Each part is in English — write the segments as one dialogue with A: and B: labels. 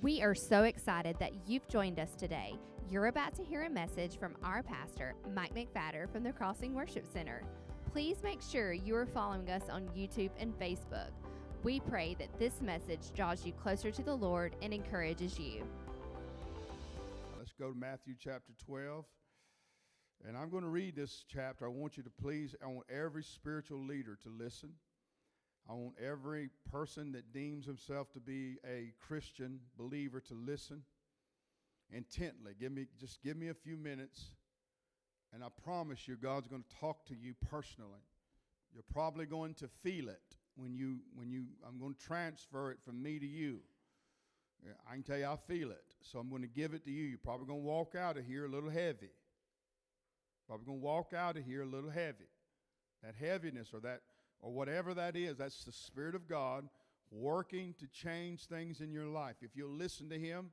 A: We are so excited that you've joined us today. You're about to hear a message from our pastor, Mike McFadder from the Crossing Worship Center. Please make sure you are following us on YouTube and Facebook. We pray that this message draws you closer to the Lord and encourages you.
B: Let's go to Matthew chapter 12. And I'm going to read this chapter. I want every spiritual leader to listen. I want every person that deems himself to be a Christian believer to listen intently. Give me a few minutes, and I promise you God's going to talk to you personally. You're probably going to feel it I'm going to transfer it from me to you. I can tell you I feel it, so I'm going to give it to you. You're probably going to walk out of here a little heavy. Probably going to walk out of here a little heavy. That heaviness or whatever that is, that's the Spirit of God working to change things in your life. If you'll listen to Him,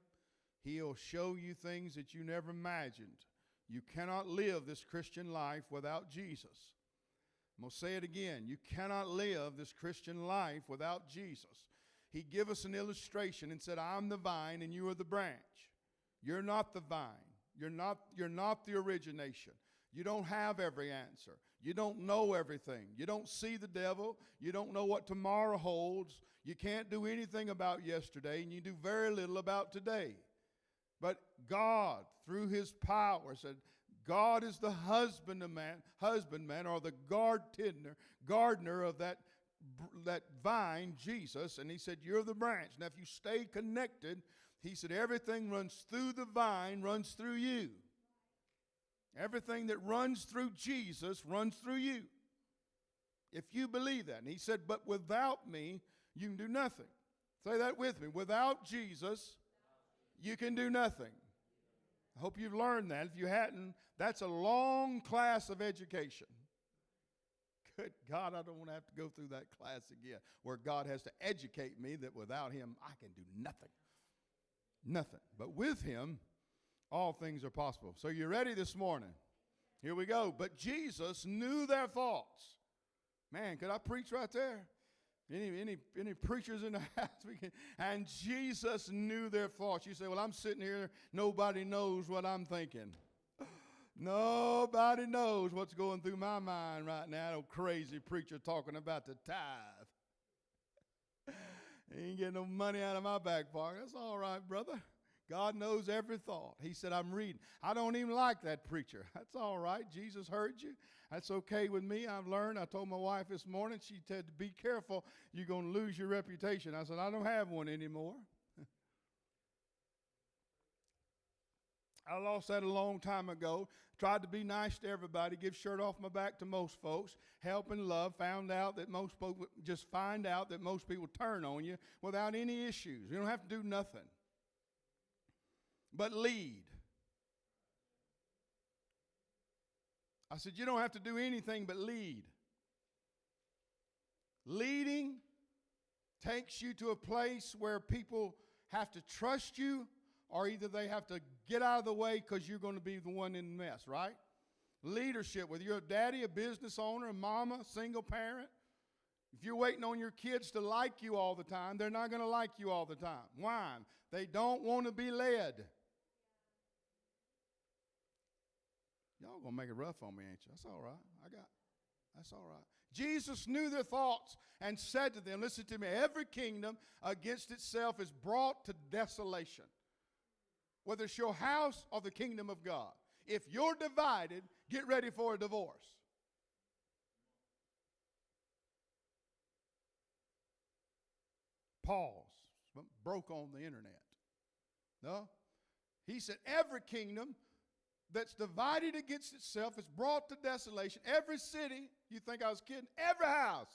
B: He'll show you things that you never imagined. You cannot live this Christian life without Jesus. I'm going to say it again. You cannot live this Christian life without Jesus. He gave us an illustration and said, I'm the vine and you are the branch. You're not the vine. You're not the origination. You don't have every answer. You don't know everything. You don't see the devil. You don't know what tomorrow holds. You can't do anything about yesterday, and you do very little about today. But God, through His power, said, God is the husbandman, or the gardener of that vine, Jesus, and He said, you're the branch. Now, if you stay connected, He said, everything runs through the vine, runs through you. Everything that runs through Jesus runs through you. If you believe that. And He said, but without me, you can do nothing. Say that with me. Without Jesus, you can do nothing. I hope you've learned that. If you hadn't, that's a long class of education. Good God, I don't want to have to go through that class again, where God has to educate me that without Him, I can do nothing. Nothing. But with Him, all things are possible. So you ready this morning? Here we go. But Jesus knew their thoughts. Man, could I preach right there? Any preachers in the house? And Jesus knew their thoughts. You say, well, I'm sitting here. Nobody knows what I'm thinking. Nobody knows what's going through my mind right now. Old crazy preacher talking about the tithe. He ain't getting no money out of my back pocket. That's all right, brother. God knows every thought. He said, I'm reading. I don't even like that preacher. That's all right. Jesus heard you. That's okay with me. I've learned. I told my wife this morning, she said, be careful. You're going to lose your reputation. I said, I don't have one anymore. I lost that a long time ago. Tried to be nice to everybody, give shirt off my back to most folks, help and love. Find out that most people turn on you without any issues. You don't have to do nothing but lead. I said, you don't have to do anything but lead. Leading takes you to a place where people have to trust you, or either they have to get out of the way because you're going to be the one in the mess, right? Leadership, whether you're a daddy, a business owner, a mama, a single parent, if you're waiting on your kids to like you all the time, they're not going to like you all the time. Why? They don't want to be led. Y'all going to make it rough on me, ain't you? That's all right. That's all right. Jesus knew their thoughts and said to them, listen to me, every kingdom against itself is brought to desolation. Whether it's your house or the kingdom of God. If you're divided, get ready for a divorce. Pause. Broke on the internet. No? He said every kingdom that's divided against itself is brought to desolation. Every city, you think I was kidding? Every house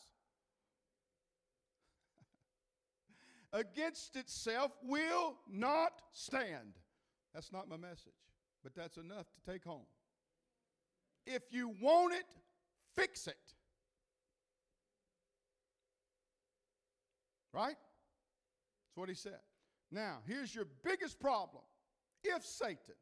B: against itself will not stand. That's not my message, but that's enough to take home. If you want it, fix it. Right? That's what he said. Now, here's your biggest problem. If Satan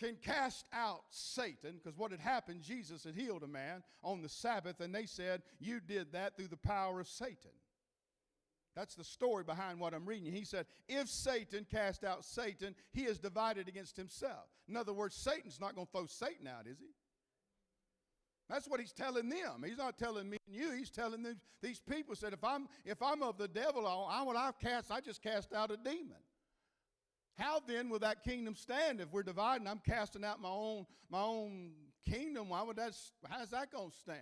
B: can cast out Satan, because what had happened, Jesus had healed a man on the Sabbath, and they said, you did that through the power of Satan. That's the story behind what I'm reading. He said, if Satan cast out Satan, he is divided against himself. In other words, Satan's not going to throw Satan out, is he? That's what he's telling them. He's not telling me and you. He's telling them, these people. Said, if I'm of the devil, I just cast out a demon. How then will that kingdom stand if we're dividing? I'm casting out my own kingdom. How's that going to stand?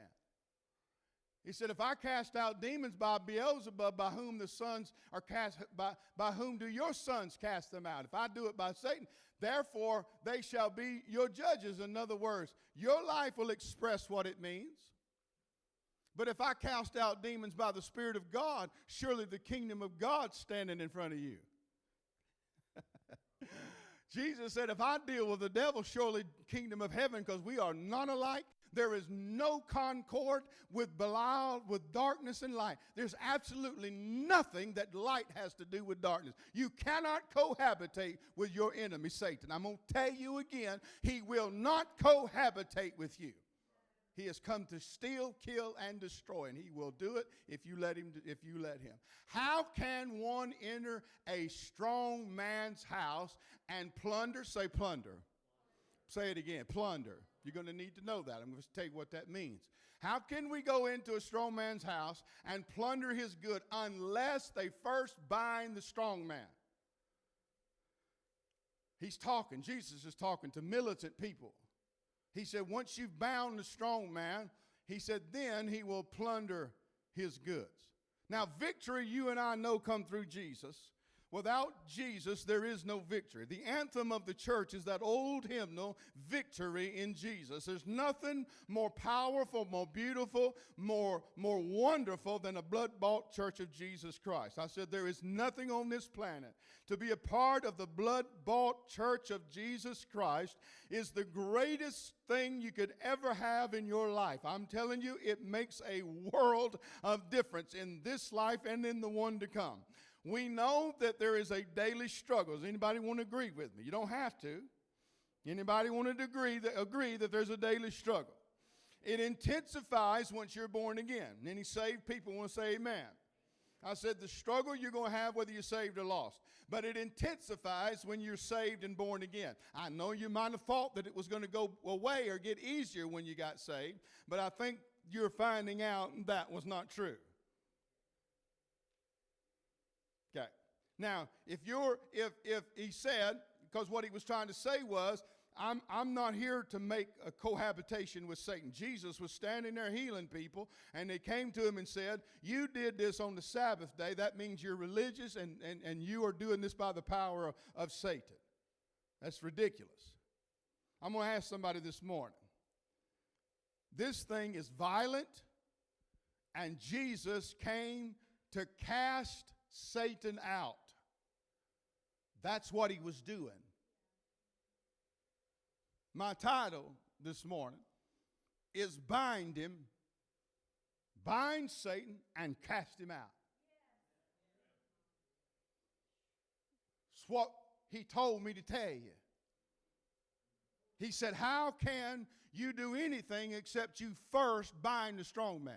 B: He said, if I cast out demons by Beelzebub, by whom the sons are cast, by whom do your sons cast them out? If I do it by Satan, therefore they shall be your judges. In other words, your life will express what it means. But if I cast out demons by the Spirit of God, surely the kingdom of God's standing in front of you. Jesus said, if I deal with the devil, surely kingdom of heaven, because we are not alike. There is no concord with Belial, with darkness and light. There's absolutely nothing that light has to do with darkness. You cannot cohabitate with your enemy, Satan. I'm going to tell you again, he will not cohabitate with you. He has come to steal, kill, and destroy, and he will do it if you let him. How can one enter a strong man's house and plunder? Say plunder. Say it again, plunder. You're going to need to know that. I'm going to tell you what that means. How can we go into a strong man's house and plunder his good unless they first bind the strong man? He's talking. Jesus is talking to militant people. He said, once you've bound the strong man, he said, then he will plunder his goods. Now, victory, you and I know, come through Jesus. Without Jesus, there is no victory. The anthem of the church is that old hymnal, Victory in Jesus. There's nothing more powerful, more beautiful, more wonderful than a blood-bought church of Jesus Christ. I said there is nothing on this planet. To be a part of the blood-bought church of Jesus Christ is the greatest thing you could ever have in your life. I'm telling you, it makes a world of difference in this life and in the one to come. We know that there is a daily struggle. Does anybody want to agree with me? You don't have to. Anybody want to agree that there's a daily struggle? It intensifies once you're born again. And any saved people want to say amen. I said the struggle you're going to have whether you're saved or lost. But it intensifies when you're saved and born again. I know you might have thought that it was going to go away or get easier when you got saved. But I think you're finding out that was not true. Okay. Now, if he said, because what he was trying to say was, I'm not here to make a cohabitation with Satan. Jesus was standing there healing people, and they came to him and said, you did this on the Sabbath day. That means you're religious, and you are doing this by the power of Satan. That's ridiculous. I'm going to ask somebody this morning. This thing is violent, and Jesus came to cast Satan out. That's what he was doing. My title this morning is Bind Him, Bind Satan, and Cast Him Out. It's what he told me to tell you. He said, how can you do anything except you first bind the strong man?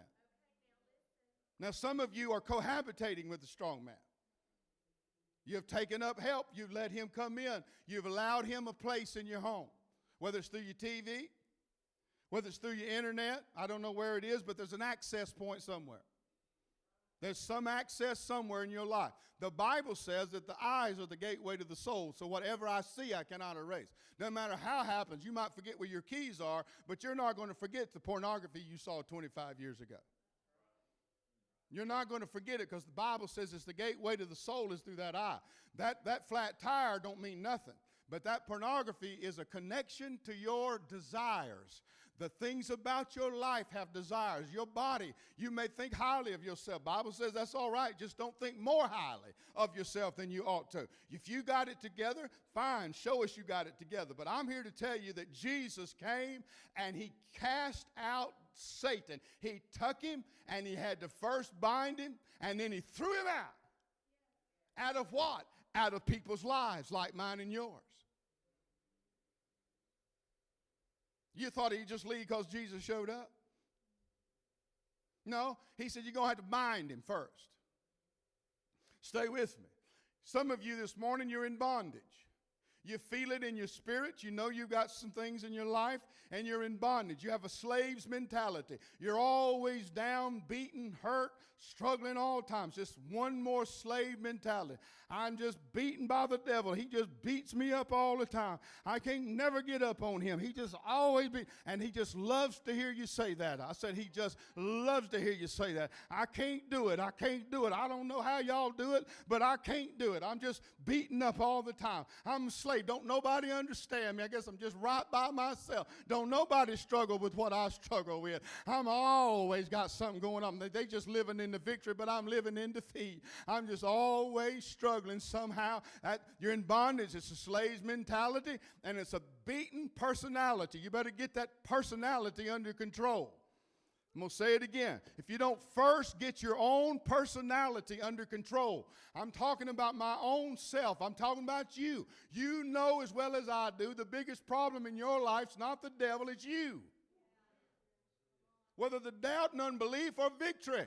B: Now, some of you are cohabitating with the strong man. You have taken up help. You've let him come in. You've allowed him a place in your home. Whether it's through your TV, whether it's through your internet, I don't know where it is, but there's an access point somewhere. There's some access somewhere in your life. The Bible says that the eyes are the gateway to the soul, so whatever I see, I cannot erase. No matter how it happens, you might forget where your keys are, but you're not going to forget the pornography you saw 25 years ago. You're not going to forget it because the Bible says it's the gateway to the soul is through that eye. That flat tire don't mean nothing. But that pornography is a connection to your desires. The things about your life have desires. Your body, you may think highly of yourself. Bible says that's all right. Just don't think more highly of yourself than you ought to. If you got it together, fine. Show us you got it together. But I'm here to tell you that Jesus came and he cast out Satan. He took him and he had to first bind him and then he threw him out. Out of what? Out of people's lives like mine and yours. You thought he'd just leave because Jesus showed up? No, he said you're going to have to bind him first. Stay with me. Some of you this morning, you're in bondage. You feel it in your spirit. You know you've got some things in your life, and you're in bondage. You have a slave's mentality. You're always down, beaten, hurt, struggling all times. Just one more slave mentality. I'm just beaten by the devil. He just beats me up all the time. I can't never get up on him. He just always beat, and he just loves to hear you say that. I said he just loves to hear you say that. I can't do it. I can't do it. I don't know how y'all do it, but I can't do it. I'm just beaten up all the time. I'm a slave. Don't nobody understand me. I guess I'm just right by myself. Don't nobody struggle with what I struggle with. I'm always got something going on. They just living in the victory, but I'm living in defeat. I'm just always struggling somehow. You're in bondage. It's a slave's mentality, and it's a beaten personality. You better get that personality under control. I'm going to say it again. If you don't first get your own personality under control, I'm talking about my own self. I'm talking about you. You know as well as I do, the biggest problem in your life is not the devil, it's you. Whether the doubt and unbelief or victory.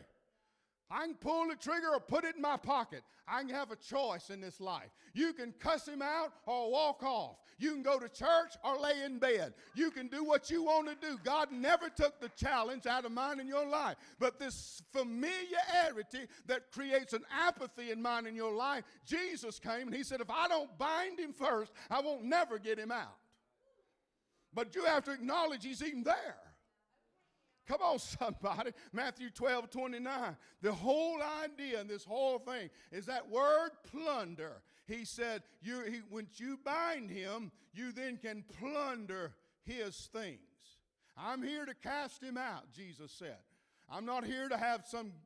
B: I can pull the trigger or put it in my pocket. I can have a choice in this life. You can cuss him out or walk off. You can go to church or lay in bed. You can do what you want to do. God never took the challenge out of mine in your life. But this familiarity that creates an apathy in mine in your life, Jesus came and he said, if I don't bind him first, I won't never get him out. But you have to acknowledge he's even there. Come on, somebody. Matthew 12:29. The whole idea in this whole thing is that word plunder. He said, once you bind him, you then can plunder his things. I'm here to cast him out, Jesus said. I'm not here to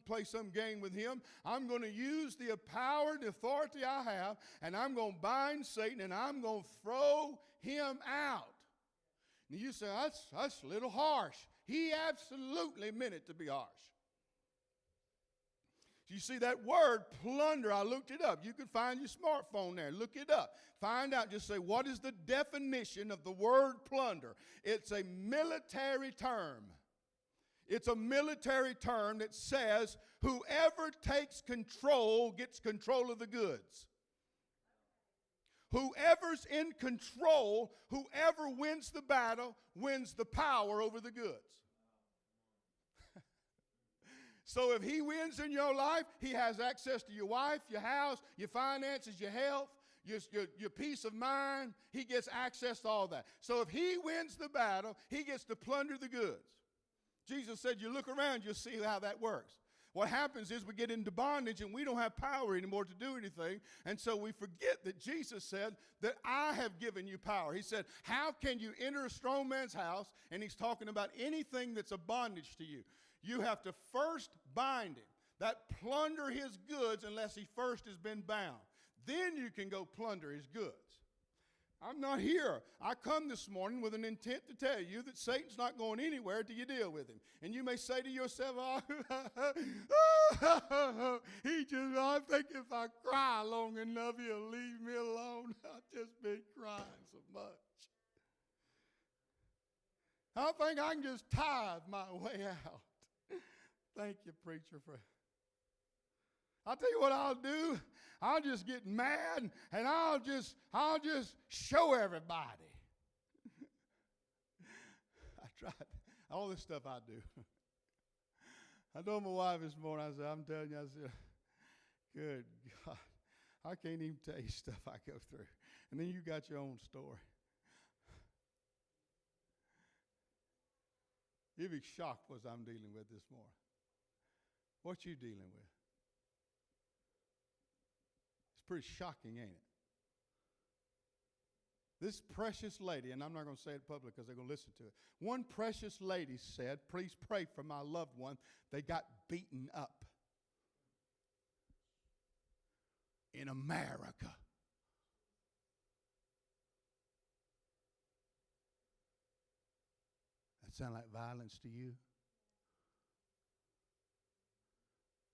B: play some game with him. I'm going to use the power and authority I have, and I'm going to bind Satan, and I'm going to throw him out. And you say, that's a little harsh. He absolutely meant it to be harsh. You see that word, plunder, I looked it up. You can find your smartphone there. Look it up. Find out, just say, what is the definition of the word plunder? It's a military term. It's a military term that says whoever takes control gets control of the goods. Whoever's in control, whoever wins the battle, wins the power over the goods. So if he wins in your life, he has access to your wife, your house, your finances, your health, your peace of mind. He gets access to all that. So if he wins the battle, he gets to plunder the goods. Jesus said, you look around, you'll see how that works. What happens is we get into bondage and we don't have power anymore to do anything. And so we forget that Jesus said that I have given you power. He said, how can you enter a strong man's house? And he's talking about anything that's a bondage to you. You have to first bind him. That plunder his goods unless he first has been bound. Then you can go plunder his goods. I'm not here. I come this morning with an intent to tell you that Satan's not going anywhere till you deal with him. And you may say to yourself, I think if I cry long enough, he'll leave me alone. I've just been crying so much. I think I can just tithe my way out. Thank you, preacher, I'll tell you what I'll do. I'll just get mad and I'll just show everybody. I tried all this stuff I do. I told my wife this morning, I said, I'm telling you, I said, good God, I can't even tell you stuff I go through. And then you got your own story. You'd be shocked what I'm dealing with this morning. What you dealing with? It's pretty shocking, ain't it? This precious lady, and I'm not going to say it public because they're going to listen to it. One precious lady said, please pray for my loved one. They got beaten up in America. That sound like violence to you?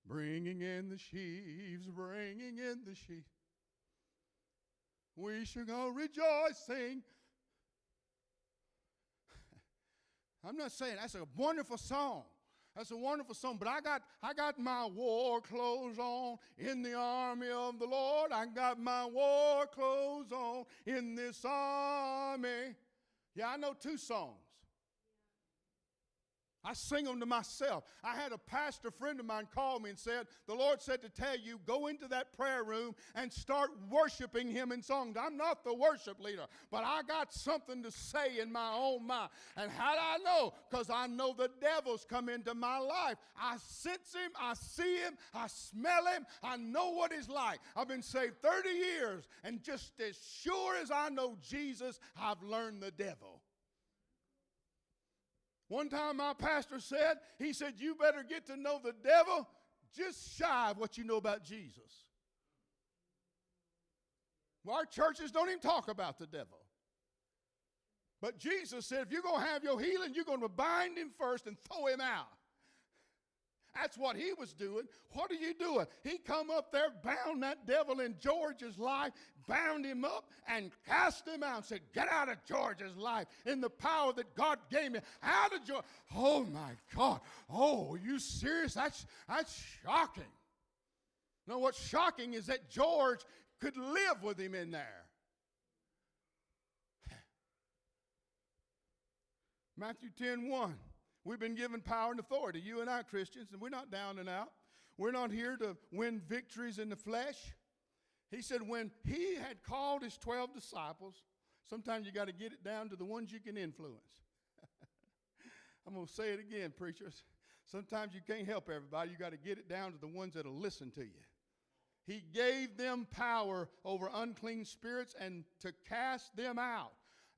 B: Bringing in the sheaves, bringing in the sheep. We shall go rejoicing. I'm not saying that's a wonderful song. That's a wonderful song. But I got my war clothes on in the army of the Lord. I got my war clothes on in this army. Yeah, I know 2 songs. I sing them to myself. I had a pastor friend of mine call me and said, the Lord said to tell you, go into that prayer room and start worshiping him in songs. I'm not the worship leader, but I got something to say in my own mind. And how do I know? Because I know the devil's come into my life. I sense him, I see him, I smell him, I know what he's like. I've been saved 30 years, and just as sure as I know Jesus, I've learned the devil. One time my pastor said, he said, you better get to know the devil just shy of what you know about Jesus. Well, our churches don't even talk about the devil. But Jesus said, if you're going to have your healing, you're going to bind him first and throw him out. That's what he was doing. What are you doing? He come up there, bound that devil in George's life, bound him up and cast him out and said, get out of George's life in the power that God gave me. Out of George. Oh, my God. Oh, are you serious? That's shocking. No, what's shocking is that George could live with him in there. Matthew 10:1. We've been given power and authority, you and I Christians, and we're not down and out. We're not here to win victories in the flesh. He said when he had called his 12 disciples, sometimes you got to get it down to the ones you can influence. I'm going to say it again, preachers. Sometimes you can't help everybody. You got to get it down to the ones that will listen to you. He gave them power over unclean spirits and to cast them out.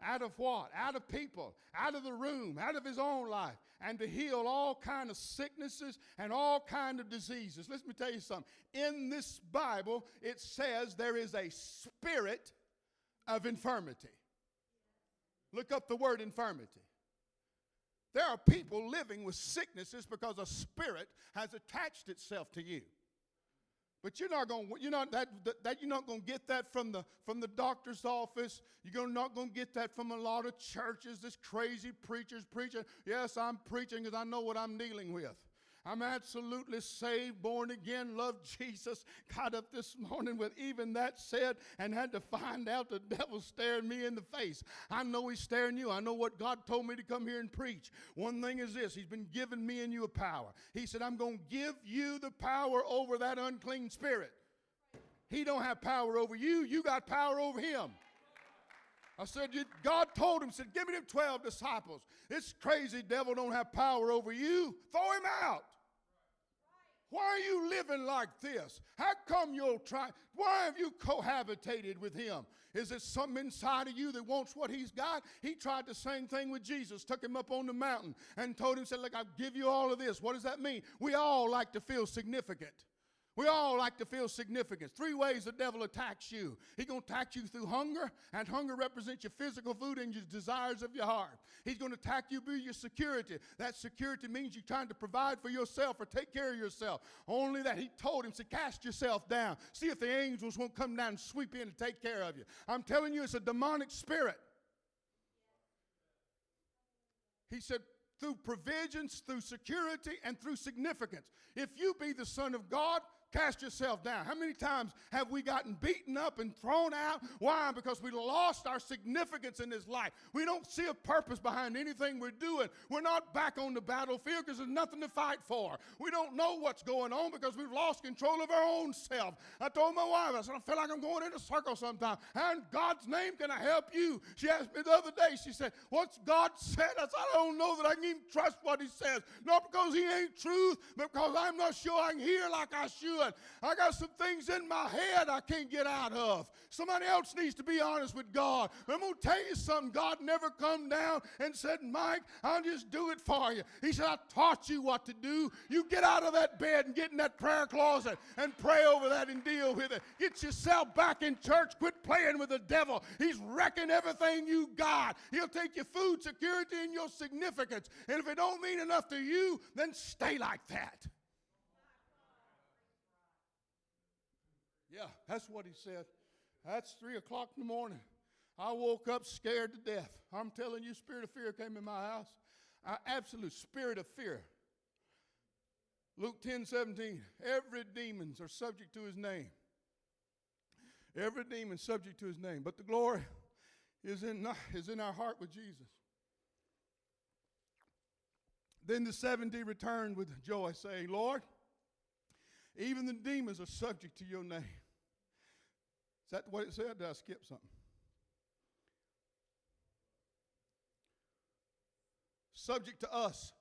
B: Out of what? Out of people, out of the room, out of his own life, and to heal all kind of sicknesses and all kind of diseases. Let me tell you something. In this Bible, it says there is a spirit of infirmity. Look up the word infirmity. There are people living with sicknesses because a spirit has attached itself to you. But you're not going to get that from the doctor's office. You're not going to get that from a lot of churches. This crazy preachers preaching. Yes, I'm preaching because I know what I'm dealing with. I'm absolutely saved, born again, love Jesus. Got up this morning with even that said and had to find out the devil staring me in the face. I know he's staring you. I know what God told me to come here and preach. One thing is this. He's been giving me and you a power. He said, I'm going to give you the power over that unclean spirit. He don't have power over you. You got power over him. I said, God told him, said, give me them 12 disciples. This crazy devil don't have power over you. Throw him out. Why are you living like this? How come you'll try? Why have you cohabitated with him? Is it something inside of you that wants what he's got? He tried the same thing with Jesus, took him up on the mountain and told him, said, look, I'll give you all of this. What does that mean? We all like to feel significant. We all like to feel significance. 3 ways the devil attacks you. He's going to attack you through hunger, and hunger represents your physical food and your desires of your heart. He's going to attack you through your security. That security means you're trying to provide for yourself or take care of yourself. Only that he told him to cast yourself down. See if the angels won't come down and sweep in and take care of you. I'm telling you, it's a demonic spirit. He said, through provisions, through security, and through significance. If you be the Son of God, cast yourself down. How many times have we gotten beaten up and thrown out? Why? Because we lost our significance in this life. We don't see a purpose behind anything we're doing. We're not back on the battlefield because there's nothing to fight for. We don't know what's going on because we've lost control of our own self. I told my wife, I said, I feel like I'm going in a circle sometimes. How in God's name can I help you? She asked me the other day, she said, what's God said? I said, I don't know that I can even trust what he says. Not because he ain't truth, but because I'm not sure I can hear like I should. I got some things in my head I can't get out of. Somebody else needs to be honest with God. But I'm going to tell you something. God never come down and said, Mike, I'll just do it for you. He said, I taught you what to do. You get out of that bed and get in that prayer closet and pray over that and deal with it. Get yourself back in church. Quit playing with the devil. He's wrecking everything you got. He'll take your food security and your significance. And if it don't mean enough to you, then stay like that. Yeah, that's what he said. That's 3 o'clock in the morning. I woke up scared to death. I'm telling you, spirit of fear came in my house. Our absolute spirit of fear. Luke 10:17. Every demons are subject to his name. Every demon subject to his name. But the glory is in our heart with Jesus. Then the 70 returned with joy, saying, Lord, even the demons are subject to your name. Is that what it said? Did I skip something? Subject to us.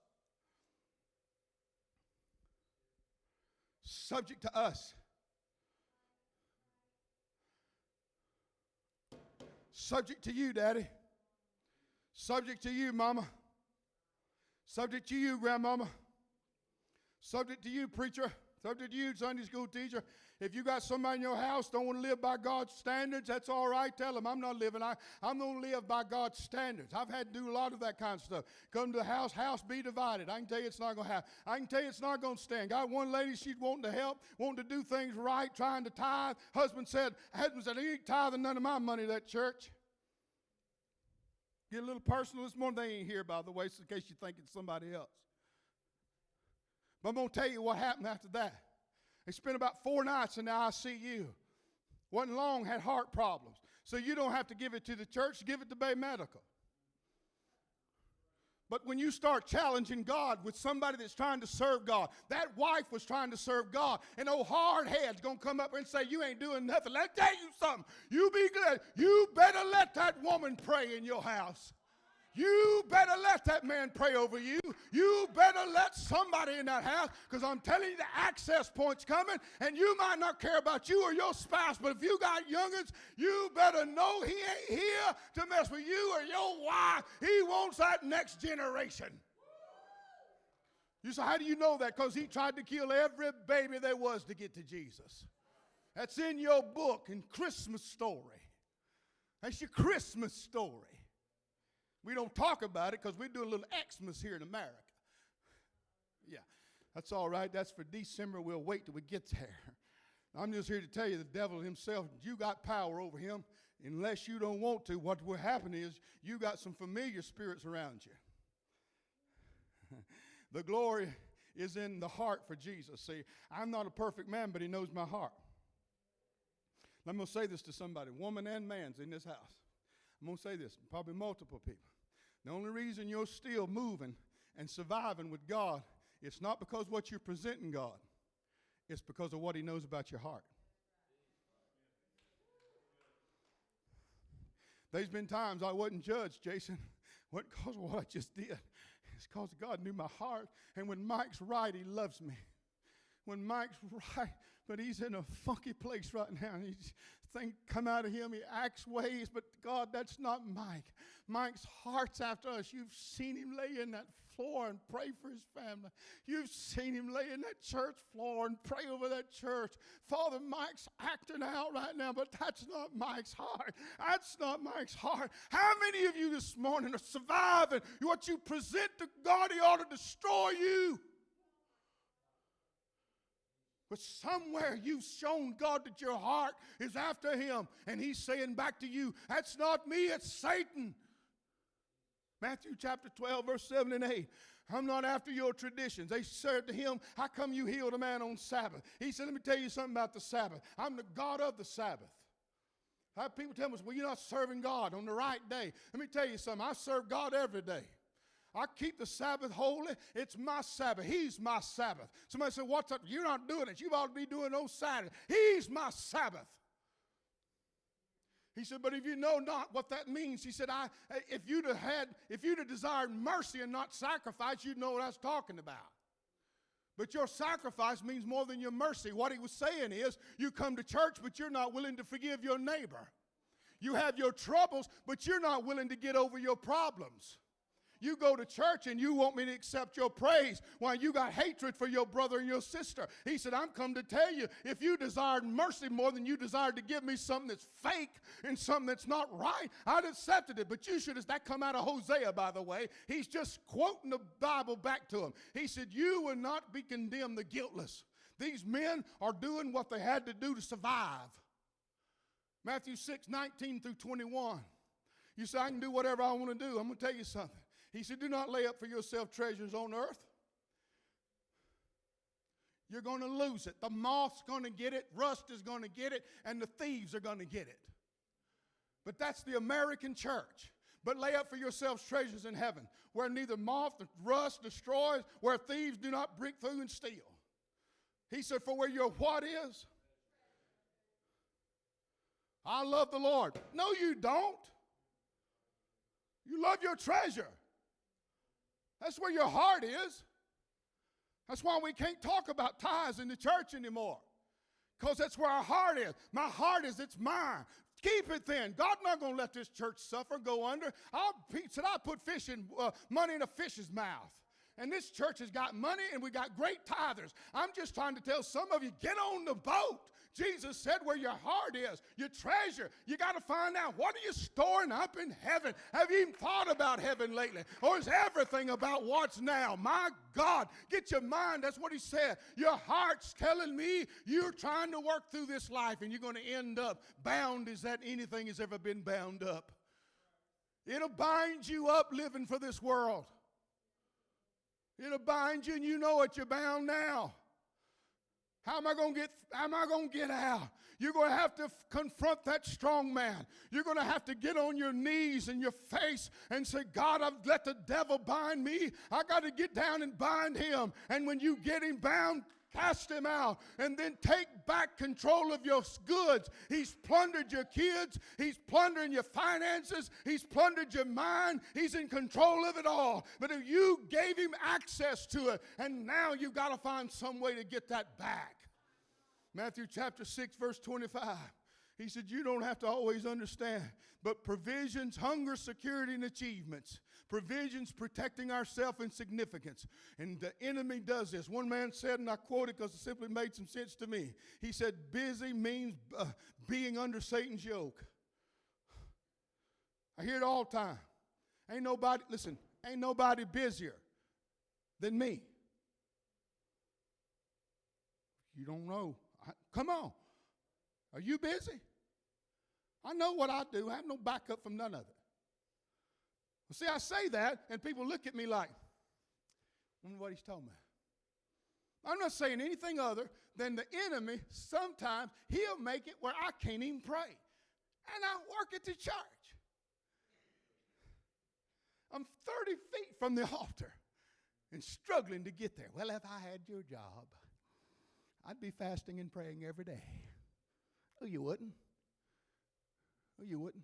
B: Subject to us. Subject to you, Daddy. Subject to you, Mama. Subject to you, Grandmama. Subject to you, preacher. Subject to you, Sunday school teacher. If you got somebody in your house don't want to live by God's standards, that's all right. Tell them I'm not living. I'm going to live by God's standards. I've had to do a lot of that kind of stuff. Come to the house be divided. I can tell you it's not going to happen. I can tell you it's not going to stand. Got one lady, she's wanting to help, wanting to do things right, trying to tithe. Husband said, you ain't tithing none of my money to that church. Get a little personal this morning. They ain't here, by the way, so in case you think it's somebody else. But I'm going to tell you what happened after that. They spent about 4 nights in the ICU. Wasn't long, had heart problems. So you don't have to give it to the church, give it to Bay Medical. But when you start challenging God with somebody that's trying to serve God, that wife was trying to serve God, and old hard head's going to come up and say, you ain't doing nothing. Let me tell you something. You be glad. You better let that woman pray in your house. You better let that man pray over you. You better let somebody in that house, because I'm telling you the access point's coming, and you might not care about you or your spouse, but if you got youngins, you better know he ain't here to mess with you or your wife. He wants that next generation. You say, how do you know that? Because he tried to kill every baby there was to get to Jesus. That's in your book, in Christmas story. That's your Christmas story. We don't talk about it because we do a little Xmas here in America. Yeah, that's all right. That's for December. We'll wait till we get there. I'm just here to tell you the devil himself, you got power over him. Unless you don't want to, what will happen is you got some familiar spirits around you. The glory is in the heart for Jesus. See, I'm not a perfect man, but he knows my heart. I'm going to say this to somebody, woman and man's in this house. I'm going to say this, probably multiple people. The only reason you're still moving and surviving with God, it's not because what you're presenting God. It's because of what he knows about your heart. There's been times I wasn't judged, Jason. What because of what I just did? It's because God knew my heart. And when Mike's right, he loves me. When Mike's right, but he's in a funky place right now. Things come out of him. He acts ways, but God, that's not Mike. Mike's heart's after us. You've seen him lay in that floor and pray for his family. You've seen him lay in that church floor and pray over that church. Father, Mike's acting out right now, but that's not Mike's heart. That's not Mike's heart. How many of you this morning are surviving? What you present to God, he ought to destroy you. But somewhere you've shown God that your heart is after him. And he's saying back to you, that's not me, it's Satan. Matthew chapter 12, verse 7 and 8. I'm not after your traditions. They said to him, how come you healed a man on Sabbath? He said, let me tell you something about the Sabbath. I'm the God of the Sabbath. I have people tell me, well, you're not serving God on the right day. Let me tell you something. I serve God every day. I keep the Sabbath holy. It's my Sabbath. He's my Sabbath. Somebody said, what's up? You're not doing it. You ought to be doing those Saturdays. He's my Sabbath. He said, but if you know not what that means, he said, if you'd have desired mercy and not sacrifice, you'd know what I was talking about. But your sacrifice means more than your mercy. What he was saying is, you come to church, but you're not willing to forgive your neighbor. You have your troubles, but you're not willing to get over your problems. You go to church and you want me to accept your praise while you got hatred for your brother and your sister. He said, I'm come to tell you, if you desired mercy more than you desired to give me something that's fake and something that's not right, I'd accepted it. But you should, as that come out of Hosea, by the way, he's just quoting the Bible back to him. He said, you will not be condemned the guiltless. These men are doing what they had to do to survive. Matthew 6, 19 through 21. You say, I can do whatever I want to do. I'm going to tell you something. He said, do not lay up for yourself treasures on earth. You're going to lose it. The moth's going to get it, rust is going to get it, and the thieves are going to get it. But that's the American church. But lay up for yourselves treasures in heaven, where neither moth nor rust destroys, where thieves do not break through and steal. He said, for where your what is? I love the Lord. No, you don't. You love your treasure. That's where your heart is. That's why we can't talk about tithes in the church anymore. Because that's where our heart is. My heart is, it's mine. Keep it then. God's not going to let this church suffer, go under. Pete said, I put money in a fish's mouth. And this church has got money and we got great tithers. I'm just trying to tell some of you, get on the boat. Jesus said where your heart is, your treasure, you got to find out what are you storing up in heaven. Have you even thought about heaven lately? Or is everything about what's now? My God, get your mind. That's what he said. Your heart's telling me you're trying to work through this life and you're going to end up bound as that anything has ever been bound up. It'll bind you up living for this world. It'll bind you and you know it, you're bound now. How am I going to get out? You're going to have to confront that strong man. You're going to have to get on your knees and your face and say, God, I've let the devil bind me. I got to get down and bind him. And when you get him bound, cast him out, and then take back control of your goods. He's plundered your kids. He's plundering your finances. He's plundered your mind. He's in control of it all. But if you gave him access to it, and now you've got to find some way to get that back. Matthew chapter 6, verse 25. He said, you don't have to always understand, but provisions, hunger, security, and achievements. Provisions protecting ourselves in significance. And the enemy does this. One man said, and I quote it because it simply made some sense to me. He said, busy means being under Satan's yoke. I hear it all the time. Ain't nobody busier than me. You don't know. Come on. Are you busy? I know what I do. I have no backup from none of it. Well, see, I say that, and people look at me like, I wonder what he's talking about. I'm not saying anything other than the enemy, sometimes he'll make it where I can't even pray. And I work at the church. I'm 30 feet from the altar and struggling to get there. Well, if I had your job, I'd be fasting and praying every day. Oh, you wouldn't. Oh, you wouldn't.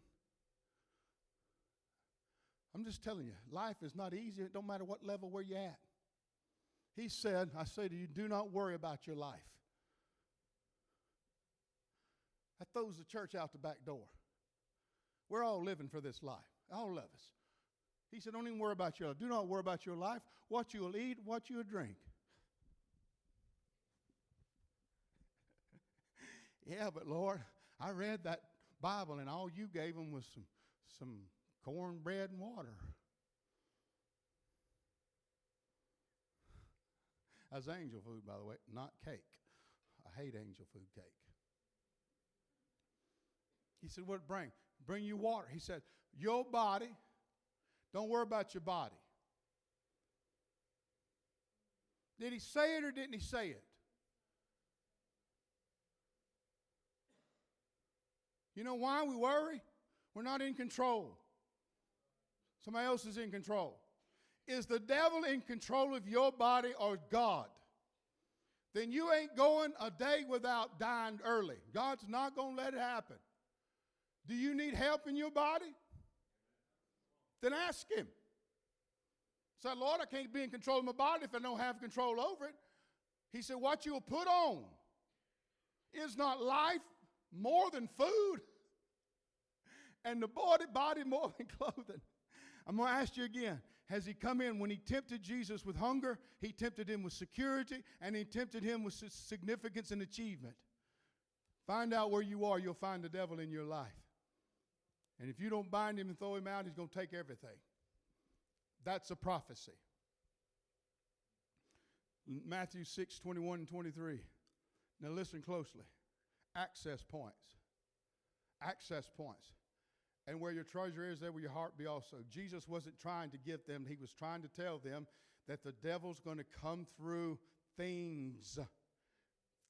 B: I'm just telling you, life is not easy. It don't matter what level where you're at. He said, I say to you, do not worry about your life. That throws the church out the back door. We're all living for this life, all of us. He said, don't even worry about your life. Do not worry about your life, what you will eat, what you will drink. Yeah, but Lord, I read that Bible and all you gave them was some cornbread and water. That's angel food, by the way, not cake. I hate angel food cake. He said, what bring? Bring you water. He said, your body, don't worry about your body. Did he say it or didn't he say it? You know why we worry? We're not in control. Somebody else is in control. Is the devil in control of your body or God? Then you ain't going a day without dying early. God's not going to let it happen. Do you need help in your body? Then ask him. Say, Lord, I can't be in control of my body if I don't have control over it. He said, what you will put on is not life more than food, and the body more than clothing. I'm going to ask you again. Has he come in when he tempted Jesus with hunger? He tempted him with security, and he tempted him with significance and achievement. Find out where you are. You'll find the devil in your life. And if you don't bind him and throw him out, he's going to take everything. That's a prophecy. Matthew 6, 21 and 23. Now listen closely. Access points. Access points. And where your treasure is, there will your heart be also. Jesus wasn't trying to give them, he was trying to tell them that the devil's going to come through things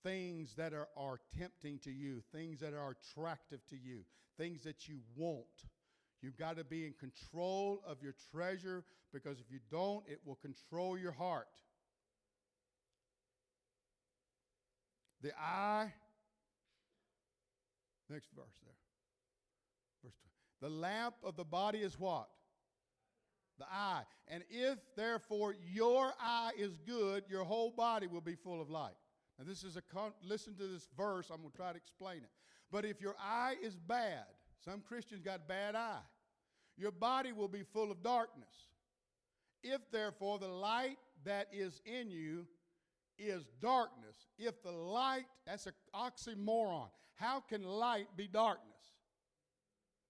B: that are tempting to you, things that are attractive to you, things that you want. You've got to be in control of your treasure, because if you don't, it will control your heart. The eye, next verse there. Verse 2. The lamp of the body is what? The eye. And if, therefore, your eye is good, your whole body will be full of light. Now, this is listen to this verse. I'm going to try to explain it. But if your eye is bad, some Christians got bad eye, your body will be full of darkness. If, therefore, the light that is in you is darkness, if the light, that's an oxymoron. How can light be darkness?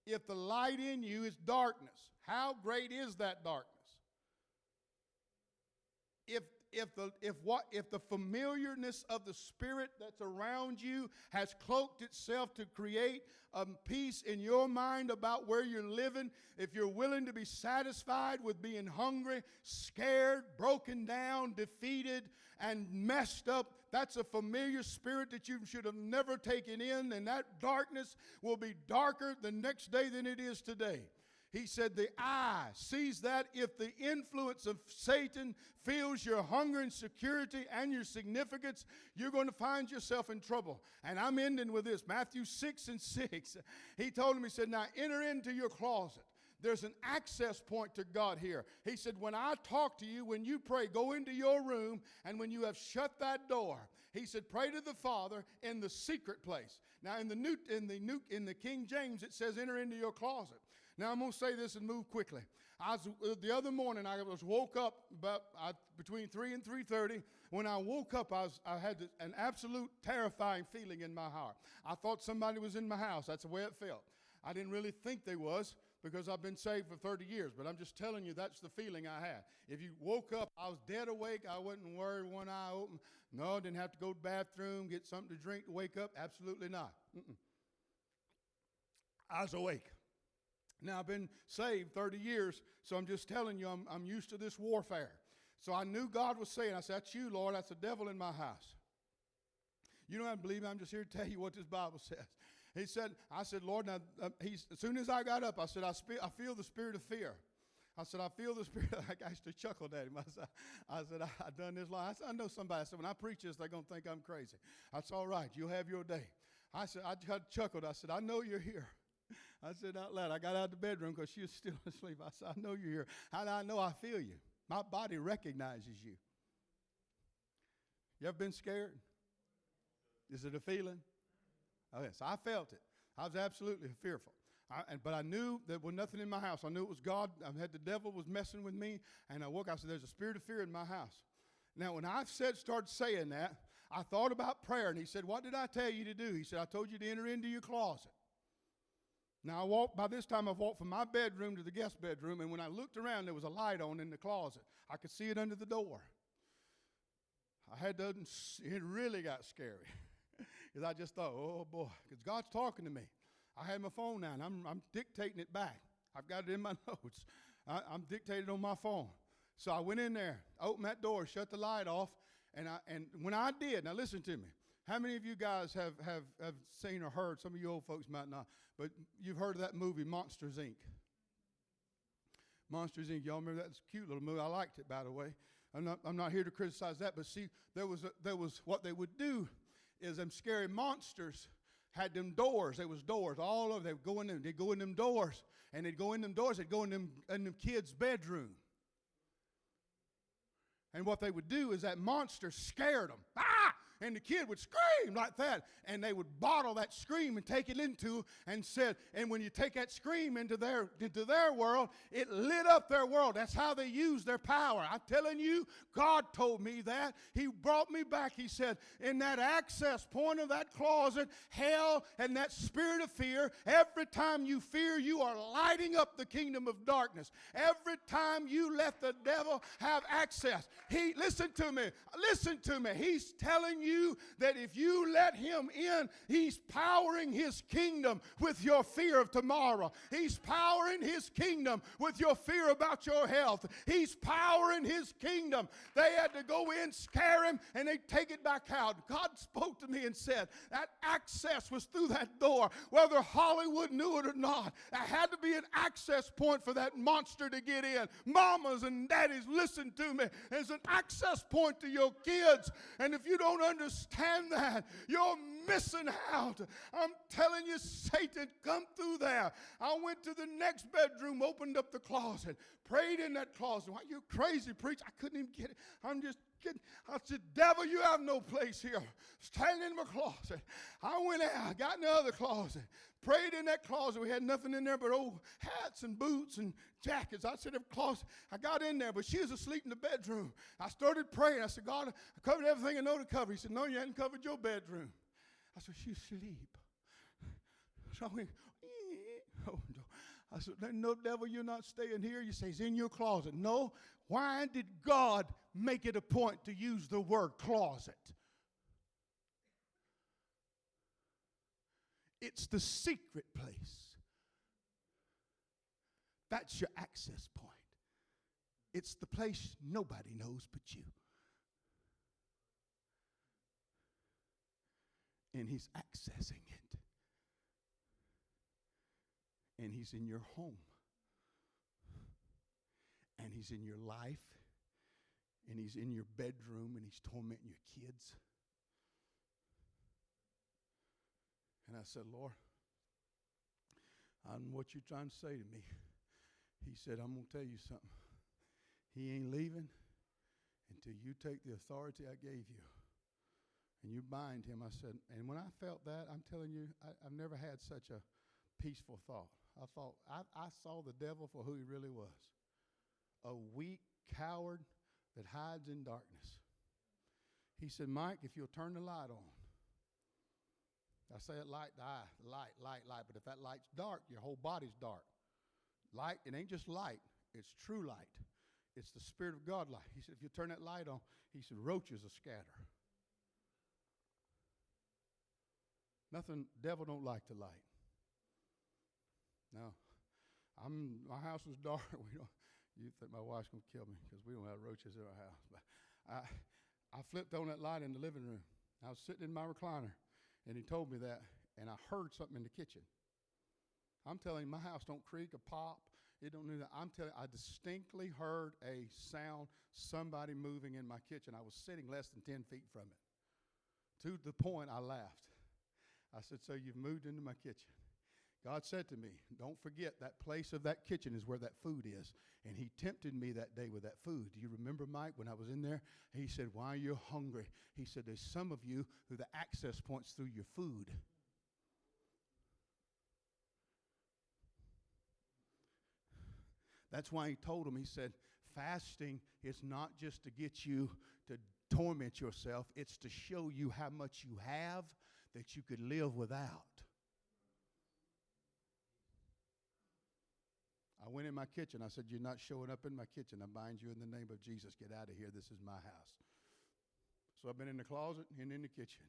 B: If the light in you is darkness, how great is that darkness? If the familiarness of the Spirit that's around you has cloaked itself to create peace in your mind about where you're living, if you're willing to be satisfied with being hungry, scared, broken down, defeated, and messed up, that's a familiar spirit that you should have never taken in, and that darkness will be darker the next day than it is today. He said the eye sees that if the influence of Satan fills your hunger and security and your significance, you're going to find yourself in trouble. And I'm ending with this. Matthew 6:6. He told him, he said, now enter into your closet. There's an access point to God here. He said, when I talk to you, when you pray, go into your room, and when you have shut that door, he said, pray to the Father in the secret place. Now in the King James, it says, enter into your closet. Now, I'm going to say this and move quickly. The other morning, I woke up between 3 and 3:30. When I woke up, I had an absolute terrifying feeling in my heart. I thought somebody was in my house. That's the way it felt. I didn't really think they was, because I've been saved for 30 years. But I'm just telling you, that's the feeling I had. If you woke up, I was dead awake. I wasn't worried, one eye open. No, didn't have to go to the bathroom, get something to drink to wake up. Absolutely not. I was awake. Now, I've been saved 30 years, so I'm just telling you, I'm used to this warfare. So I knew God was saying, I said, that's you, Lord. That's the devil in my house. You don't have to believe me. I'm just here to tell you what this Bible says. He said, I said, Lord, now, as soon as I got up, I said, I feel the spirit of fear. I said, I feel the spirit. I used to chuckle at him. I said, I've done this long. I said, I know somebody. I said, when I preach this, they're going to think I'm crazy. That's all right. You'll have your day. I said, I chuckled. I said, I know you're here. I said out loud, I got out of the bedroom because she was still asleep. I said, I know you're here. How do I know I feel you? My body recognizes you. You ever been scared? Is it a feeling? Oh, yes, I felt it. I was absolutely fearful. But I knew there was nothing in my house. I knew it was God. The devil was messing with me. And I woke up, I said, there's a spirit of fear in my house. Now, when I started saying that, I thought about prayer. And he said, what did I tell you to do? He said, I told you to enter into your closet. Now, by this time, I've walked from my bedroom to the guest bedroom, and when I looked around, there was a light on in the closet. I could see it under the door. It really got scary, because I just thought, oh, boy, because God's talking to me. I had my phone now, and I'm dictating it back. I've got it in my notes. I'm dictating on my phone. So I went in there, opened that door, shut the light off, and when I did, now listen to me. How many of you guys have seen or heard, some of you old folks might not, but you've heard of that movie, Monsters, Inc.? Monsters, Inc., y'all remember that? It's a cute little movie. I liked it, by the way. I'm not here to criticize that, but see, there was what they would do is them scary monsters had them doors. There was doors all over. They'd go in them doors, and they'd go in them doors. They'd go in them kids' bedroom. And what they would do is that monster scared them. Ah! And the kid would scream like that, and they would bottle that scream and take it into, and when you take that scream into their world, it lit up their world. That's how they use their power. I'm telling you, God told me that. He brought me back. He said, in that access point of that closet, hell and that spirit of fear, every time you fear, you are lighting up the kingdom of darkness. Every time you let the devil have access, listen to me. He's telling you you that if you let him in, he's powering his kingdom with your fear of tomorrow. He's powering his kingdom with your fear about your health. He's powering his kingdom. They had to go in, scare him, and they take it back out. God spoke to me and said that access was through that door. Whether Hollywood knew it or not, there had to be an access point for that monster to get in. Mamas and daddies, listen to me. There's an access point to your kids. And if you don't understand that, you're missing out. I'm telling you, Satan, come through there. I went to the next bedroom, opened up the closet, prayed in that closet. Why, you crazy, preacher? I couldn't even get it. I'm just kidding. I said, devil, you have no place here. Stand in my closet. I went out, got in the other closet, prayed in that closet. We had nothing in there but old hats and boots and jackets. I said, closet. I got in there, but she was asleep in the bedroom. I started praying. I said, God, I covered everything I know to cover. He said, no, you hadn't covered your bedroom. I said, she's asleep. So I went, oh, no. I said, no, devil, you're not staying here. You say, it's in your closet. No. Why did God make it a point to use the word closet? It's the secret place. That's your access point. It's the place nobody knows but you. And he's accessing it. And he's in your home. And he's in your life. And he's in your bedroom. And he's tormenting your kids. And I said, Lord, I don't know what you're trying to say to me. He said, I'm going to tell you something. He ain't leaving until you take the authority I gave you. And you bind him. I said, and when I felt that, I'm telling you, I've never had such a peaceful thought. I saw the devil for who he really was. A weak coward that hides in darkness. He said, Mike, if you'll turn the light on. I say it light, the eye, light. But if that light's dark, your whole body's dark. Light, it ain't just light. It's true light. It's the Spirit of God light. He said, if you turn that light on, he said, roaches will scatter. Nothing, devil don't like the light. No, my house was dark. You think my wife's going to kill me because we don't have roaches in our house. But I flipped on that light in the living room. I was sitting in my recliner, and he told me that, and I heard something in the kitchen. I'm telling you, my house don't creak or pop. It don't do that. I'm telling you, I distinctly heard a sound, somebody moving in my kitchen. I was sitting less than 10 feet from it. To the point I laughed. I said, so you've moved into my kitchen. God said to me, don't forget that place of that kitchen is where that food is. And he tempted me that day with that food. Do you remember, Mike, when I was in there? He said, why are you hungry? He said, there's some of you who the access point's through your food. That's why he told him, he said, fasting is not just to get you to torment yourself. It's to show you how much you have that you could live without. I went in my kitchen. I said, you're not showing up in my kitchen. I bind you in the name of Jesus. Get out of here. This is my house. So I've been in the closet and in the kitchen.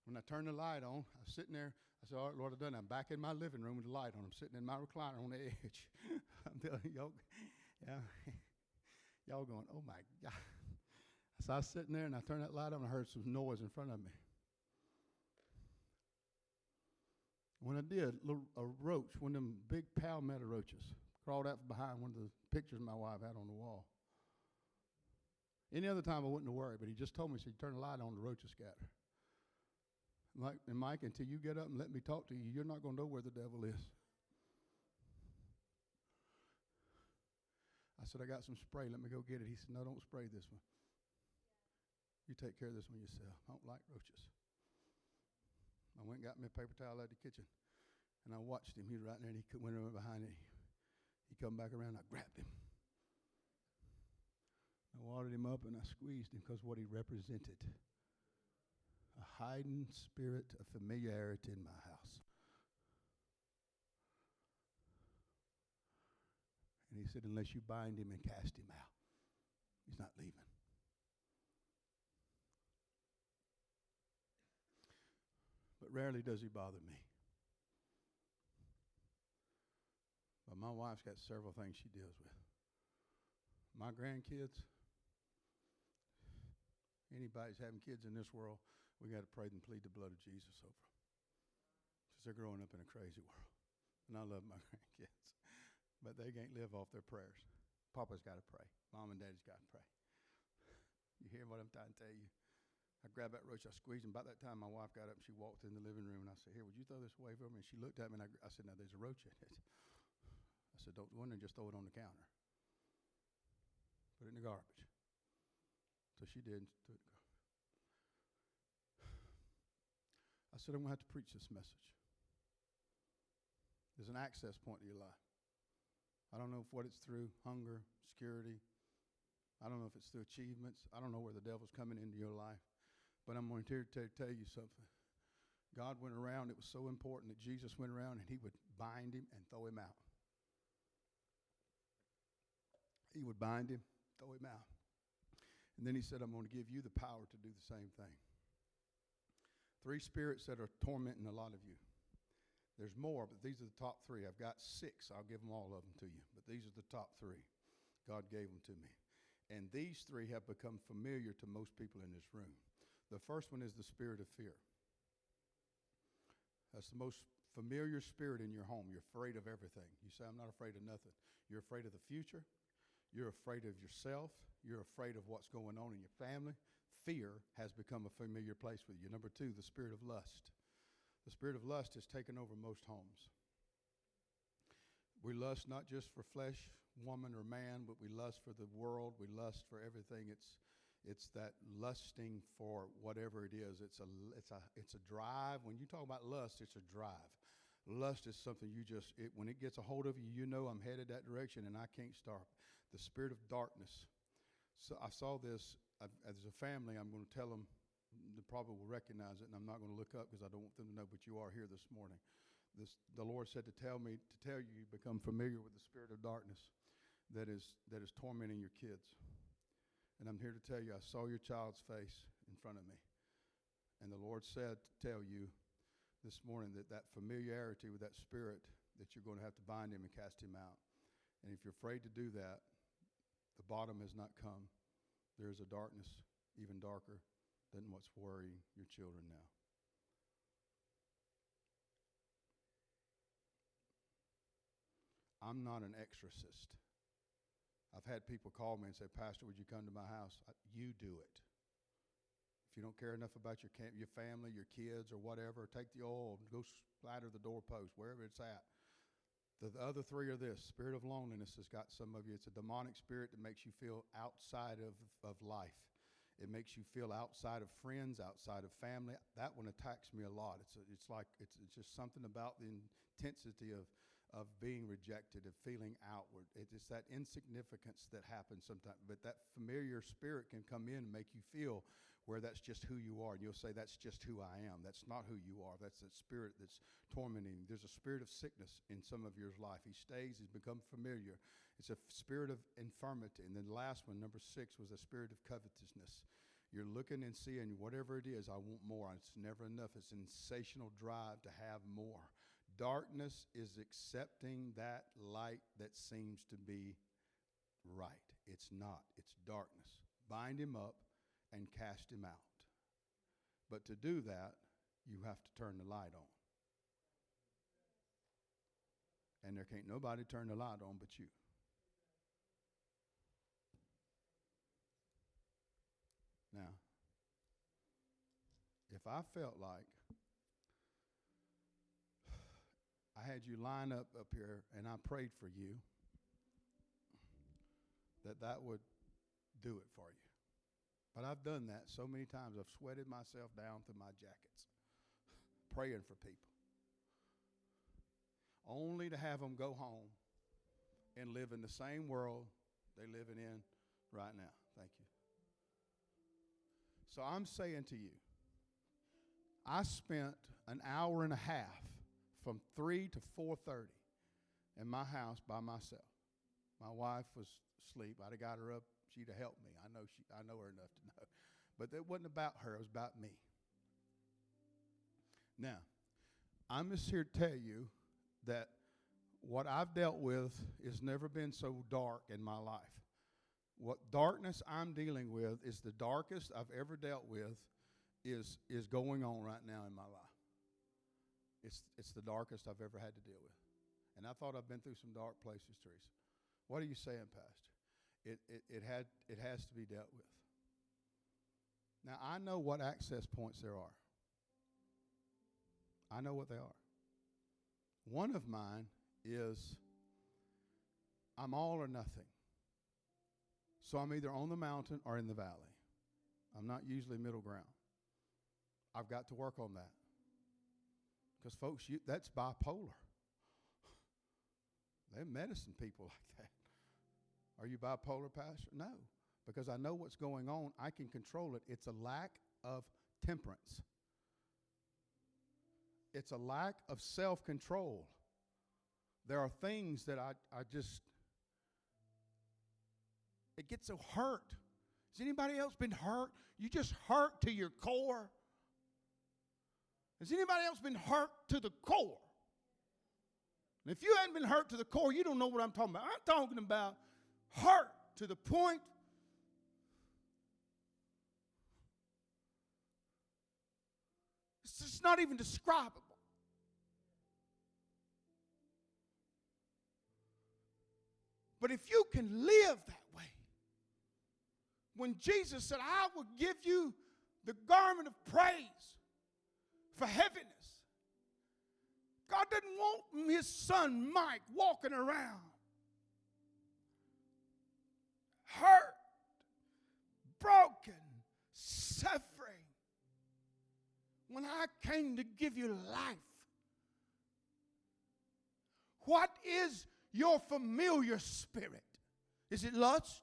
B: When I turned the light on, I was sitting there. I said, all right, Lord, I've done it. I'm back in my living room with the light on. I'm sitting in my recliner on the edge. I'm telling you, y'all going, oh, my God. So I was sitting there, and I turned that light on, and I heard some noise in front of me. When I did, a roach, one of them big palmetto roaches, crawled out from behind one of the pictures my wife had on the wall. Any other time I wouldn't have worried, but he just told me, he said, turn the light on, the roaches scatter. Mike, until you get up and let me talk to you, you're not going to know where the devil is. I said, I got some spray. Let me go get it. He said, no, don't spray this one. You take care of this one yourself. I don't like roaches. I went and got me a paper towel out of the kitchen, and I watched him. He was right there, and he went over behind it. He come back around. I grabbed him. I watered him up, and I squeezed him because what he represented. A hiding spirit of familiarity in my house. And he said, unless you bind him and cast him out, he's not leaving. but rarely does he bother me. But my wife's got several things she deals with. My grandkids, anybody's having kids in this world, we got to pray and plead the blood of Jesus over them. Because they're growing up in a crazy world. And I love my grandkids. But they can't live off their prayers. Papa's got to pray. Mom and Daddy's got to pray. You hear what I'm trying to tell you? I grabbed that roach, I squeezed him. About that time, my wife got up and she walked in the living room, and I said, "Here, would you throw this away for me?" And she looked at me, and I said, "Now, there's a roach in it." I said, "Don't go in there, just throw it on the counter. Put it in the garbage." So she did. Threw it in the garbage. I said, "I'm going to have to preach this message. There's an access point to your life. I don't know what it's through, hunger, security. I don't know if it's through achievements. I don't know where the devil's coming into your life. But I'm going to tell you something. God went around. It was so important that Jesus went around and he would bind him and throw him out. He would bind him, throw him out. And then he said, I'm going to give you the power to do the same thing. 3 spirits that are tormenting a lot of you. There's more, but these are the top 3. I've got 6. I'll give them all of them to you. But these are the top 3. God gave them to me. And these 3 have become familiar to most people in this room. The first one is the spirit of fear. That's the most familiar spirit in your home. You're afraid of everything. You say, I'm not afraid of nothing. You're afraid of the future. You're afraid of yourself. You're afraid of what's going on in your family. Fear has become a familiar place with you. Number 2, the spirit of lust. The spirit of lust has taken over most homes. We lust not just for flesh, woman or man, but we lust for the world. We lust for everything. It's that lusting for whatever it is. It's a drive. When you talk about lust, it's a drive. Lust is something when it gets a hold of you, you know I'm headed that direction and I can't stop. The spirit of darkness. So I saw this as a family. I'm going to tell them, they probably will recognize it, and I'm not going to look up because I don't want them to know, but you are here this morning. The Lord said to tell you become familiar with the spirit of darkness that is tormenting your kids. And I'm here to tell you, I saw your child's face in front of me. And the Lord said to tell you this morning that familiarity with that spirit, that you're going to have to bind him and cast him out. And if you're afraid to do that, the bottom has not come. There is a darkness even darker than what's worrying your children now. I'm not an exorcist. I've had people call me and say, Pastor, would you come to my house? You do it. If you don't care enough about your family, your kids, or whatever, take the oil and go splatter the doorpost, wherever it's at. The other 3 are this. Spirit of loneliness has got some of you. It's a demonic spirit that makes you feel outside of life. It makes you feel outside of friends, outside of family. That one attacks me a lot. It's just something about the intensity of being rejected, of feeling outward. It's that insignificance that happens sometimes. But that familiar spirit can come in and make you feel where that's just who you are. And you'll say, that's just who I am. That's not who you are. That's that spirit that's tormenting. There's a spirit of sickness in some of your life. He's become familiar. It's a spirit of infirmity. And then the last one, number 6, was a spirit of covetousness. You're looking and seeing whatever it is, I want more. It's never enough. It's an insatiable drive to have more. Darkness is accepting that light that seems to be right. It's not. It's darkness. Bind him up and cast him out. But to do that, you have to turn the light on. And there can't nobody turn the light on but you. Now, if I felt like I had you line up here and I prayed for you, that would do it for you. But I've done that so many times. I've sweated myself down through my jackets praying for people, only to have them go home and live in the same world they're living in right now. Thank you. So I'm saying to you, I spent an hour and a half from 3 to 4:30 in my house by myself. My wife was asleep. I'd have got her up. She'd have helped me. I know her enough to know. But it wasn't about her. It was about me. Now, I'm just here to tell you that what I've dealt with has never been so dark in my life. What darkness I'm dealing with is the darkest I've ever dealt with is going on right now in my life. It's the darkest I've ever had to deal with. And I thought I've been through some dark places, Teresa. What are you saying, Pastor? It has to be dealt with. Now, I know what access points there are. I know what they are. One of mine is I'm all or nothing. So I'm either on the mountain or in the valley. I'm not usually middle ground. I've got to work on that. Because, folks, that's bipolar. They're medicine people like that. Are you bipolar, Pastor? No, because I know what's going on. I can control it. It's a lack of temperance. It's a lack of self-control. There are things that I just, it gets so hurt. Has anybody else been hurt? You just hurt to your core. Has anybody else been hurt to the core? And if you hadn't been hurt to the core, you don't know what I'm talking about. I'm talking about hurt to the point it's just not even describable. But if you can live that way, when Jesus said, I will give you the garment of praise for heaviness, God didn't want his son Mike walking around hurt, broken, suffering, when I came to give you life. What is your familiar spirit? Is it lust?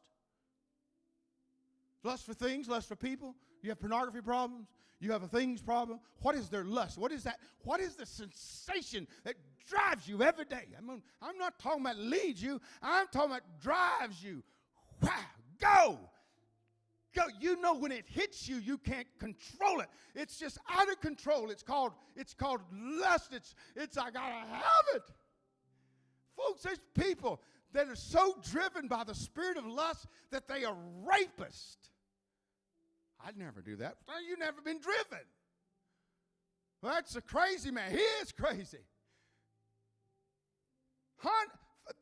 B: Lust for things, lust for people? You have pornography problems? You have a things problem? What is their lust? What is that? What is the sensation that drives you every day? I'm not talking about leads you. I'm talking about drives you. Wow, go. Go. You know when it hits you, you can't control it. It's just out of control. It's called lust. It's I gotta have it. Folks, there's people that are so driven by the spirit of lust that they are rapists. I'd never do that. Well, you've never been driven. Well, that's a crazy man. He is crazy.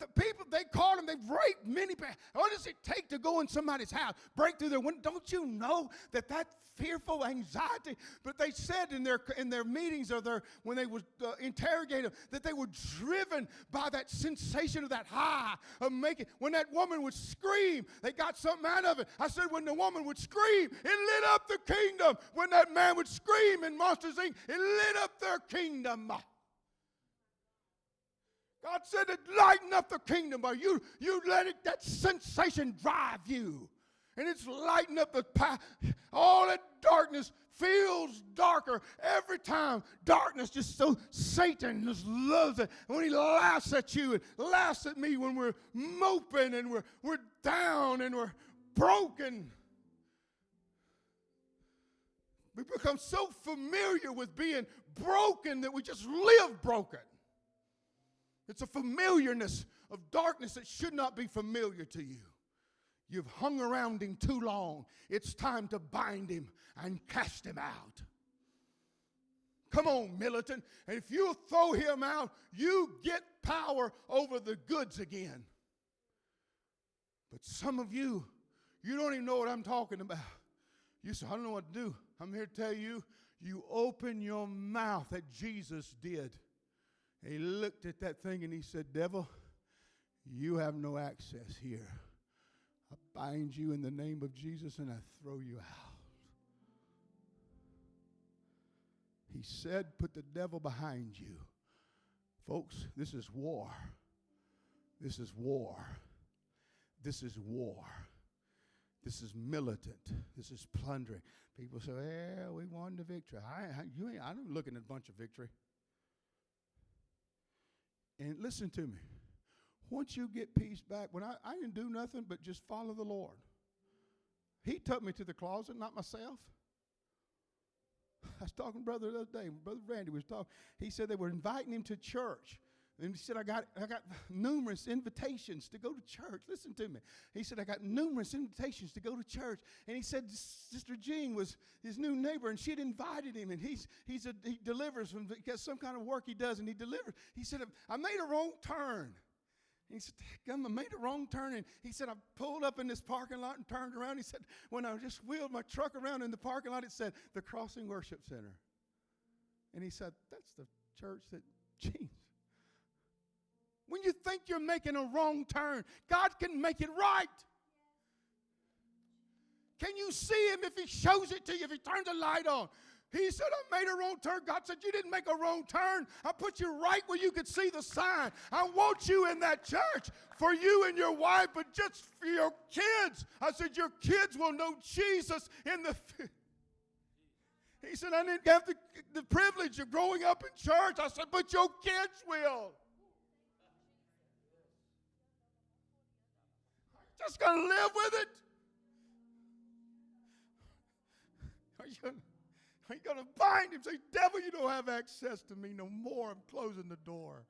B: The people, they call him, they've raped many people. What does it take to go in somebody's house, break through their window? Don't you know that fearful anxiety? But they said in their meetings or when they would interrogate them that they were driven by that sensation of that high of making. When that woman would scream, they got something out of it. I said when the woman would scream, it lit up the kingdom. When that man would scream in Monsters, Inc., it lit up their kingdom. God said it lighten up the kingdom, but you let it, that sensation drive you. And it's lighting up the path. All that darkness feels darker every time. Darkness just so Satan just loves it. And when he laughs at you and laughs at me when we're moping and we're down and we're broken. We become so familiar with being broken that we just live broken. It's a familiarness of darkness that should not be familiar to you. You've hung around him too long. It's time to bind him and cast him out. Come on, militant. And if you throw him out, you get power over the goods again. But some of you don't even know what I'm talking about. You say, I don't know what to do. I'm here to tell you, you open your mouth that Jesus did. He looked at that thing and he said, devil, you have no access here. I bind you in the name of Jesus and I throw you out. He said, put the devil behind you. Folks, this is war. This is war. This is war. This is militant. This is plundering. People say, yeah, we won the victory. I'm looking at a bunch of victory. And listen to me. Once you get peace back, when I didn't do nothing but just follow the Lord. He took me to the closet, not myself. I was talking to brother the other day. Brother Randy was talking. He said they were inviting him to church. And he said, I got numerous invitations to go to church. Listen to me. He said, I got numerous invitations to go to church. And he said, Sister Jean was his new neighbor, and she had invited him. And he delivers from some kind of work he does, and he delivers. He said, I made a wrong turn. And he said, I made a wrong turn. And he said, I pulled up in this parking lot and turned around. He said, when I just wheeled my truck around in the parking lot, it said, the Crossing Worship Center. And he said, that's the church that Jean's. When you think you're making a wrong turn, God can make it right. Can you see him if he shows it to you, if he turns the light on? He said, I made a wrong turn. God said, you didn't make a wrong turn. I put you right where you could see the sign. I want you in that church for you and your wife, but just for your kids. I said, your kids will know Jesus in the... He said, I didn't have the privilege of growing up in church. I said, but your kids will. Just going to live with it? Are you going to bind him? Say, devil, you don't have access to me no more. I'm closing the door.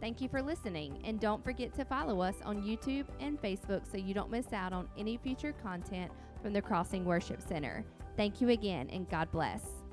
A: Thank you for listening, and don't forget to follow us on YouTube and Facebook so you don't miss out on any future content from the Crossing Worship Center. Thank you again, and God bless.